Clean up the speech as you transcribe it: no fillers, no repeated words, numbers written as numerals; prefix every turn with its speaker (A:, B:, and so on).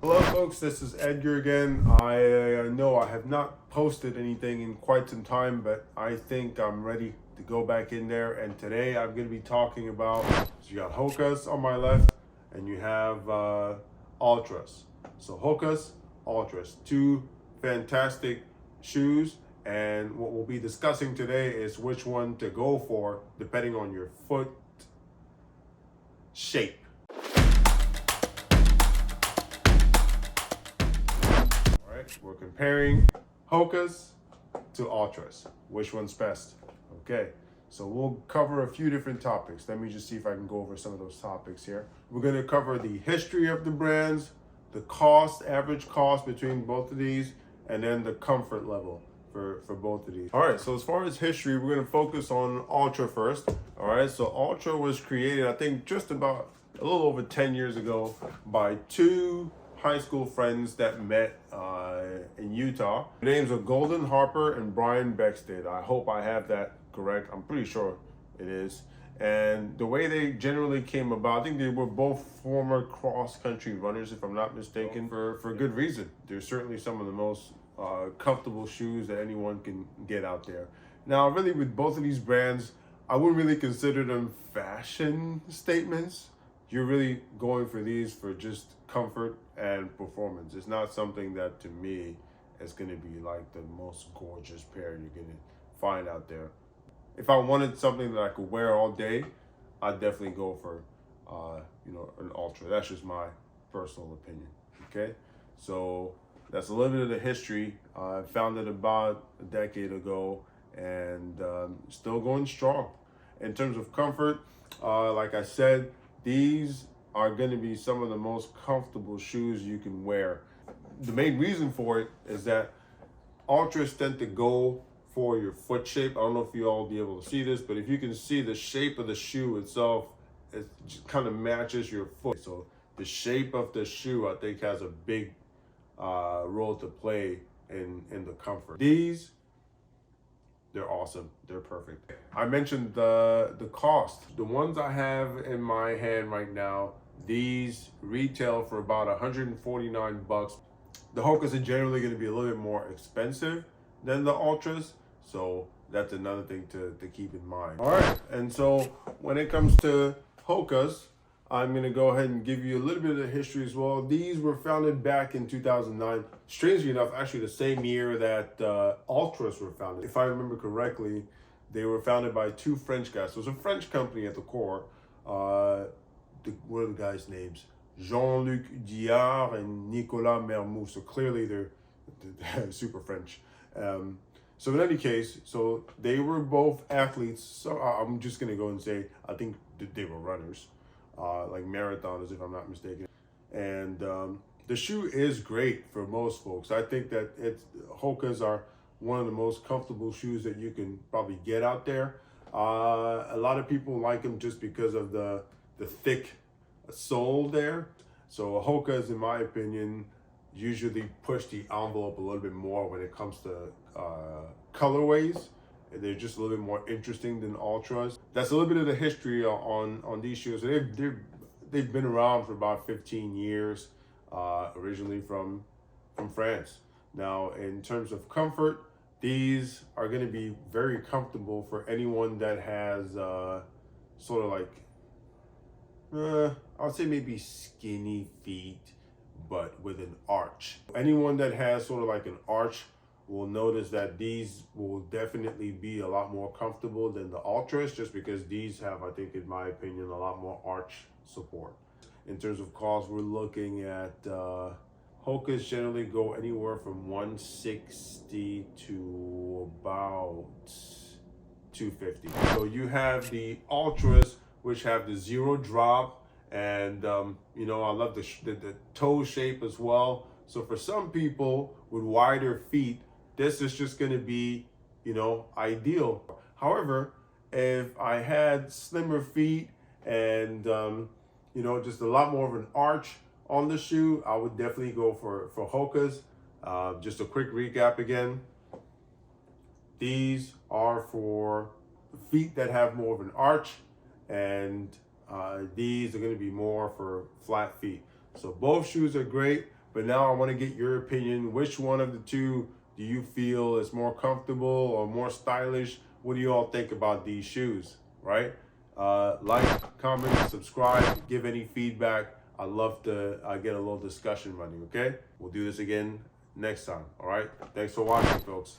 A: Hello folks, this is Edgar again. I know I have not posted anything in quite some time, but I think I'm ready to go back in there. And today I'm going to be talking about, so you got Hokas on my left and you have Altras. So Hokas, Altras, two fantastic shoes. And what we'll be discussing today is which one to go for depending on your foot shape. We're comparing Hokas to Altras. Which one's best? Okay, so we'll cover a few different topics. Let me just see if I can go over some of those topics here. We're going to cover the history of the brands, the cost, average cost between both of these, and then the comfort level for both of these. All right, so as far as history, we're going to focus on Altra first. All right, so Altra was created, I think, just about a little over 10 years ago by two high school friends that met in Utah. Their names are Golden Harper and Brian Beckstead. I hope I have that correct. I'm pretty sure it is. And the way they generally came about, I think they were both former cross-country runners, if I'm not mistaken, for good reason. They're certainly some of the most comfortable shoes that anyone can get out there. Now, really, with both of these brands, I wouldn't really consider them fashion statements. You're really going for these for just comfort and performance. It's not something that, to me, is going to be like the most gorgeous pair you're going to find out there. If I wanted something that I could wear all day, I'd definitely go for, an Altra. That's just my personal opinion. Okay, so that's a little bit of the history. I found it about a decade ago, and still going strong. In terms of comfort, like I said, these are going to be some of the most comfortable shoes you can wear. The main reason for it is that Altras tend to go for your foot shape. I don't know if you all be able to see this, but if you can see the shape of the shoe itself, it just kind of matches your foot. So the shape of the shoe, I think, has a big role to play in the comfort. These, they're awesome. They're perfect. I mentioned the cost. The ones I have in my hand right now, these retail for about 149 bucks. The Hokas are generally going to be a little bit more expensive than the Altras, so that's another thing to keep in mind. All right, and so when it comes to Hokas, I'm going to go ahead and give you a little bit of the history as well. These were founded back in 2009. Strangely enough, actually the same year that Altras were founded. If I remember correctly, they were founded by two French guys. So it was a French company at the core. What are the guys' names? Jean-Luc Diard and Nicolas Mermoux. So clearly they're super French. So in any case, so they were both athletes. So I'm just going to go and say, I think they were runners. Like marathoners, if I'm not mistaken. And the shoe is great for most folks. I think that Hokas are one of the most comfortable shoes that you can probably get out there. A lot of people like them just because of the thick sole there. So Hokas, in my opinion, usually push the envelope a little bit more when it comes to colorways. They're just a little bit more interesting than Altras. That's a little bit of the history on these shoes. They've been around for about 15 years, originally from France. Now, in terms of comfort, these are going to be very comfortable for anyone that has sort of like, I'll say maybe skinny feet, but with an arch. Anyone that has sort of like an arch will notice that these will definitely be a lot more comfortable than the Altras, just because these have, I think, in my opinion, a lot more arch support. In terms of cost, we're looking at Hokas generally go anywhere from 160 to about 250. So you have the Altras, which have the zero drop, and I love the toe shape as well. So for some people with wider feet, this is just going to be, ideal. However, if I had slimmer feet and, just a lot more of an arch on the shoe, I would definitely go for Hokas. Just a quick recap again. These are for feet that have more of an arch, and these are going to be more for flat feet. So both shoes are great. But now I want to get your opinion. Which one of the two do you feel is more comfortable or more stylish? What do you all think about these shoes, right? Like, comment, subscribe, give any feedback. I love to get a little discussion running, okay? We'll do this again next time, all right? Thanks for watching, folks.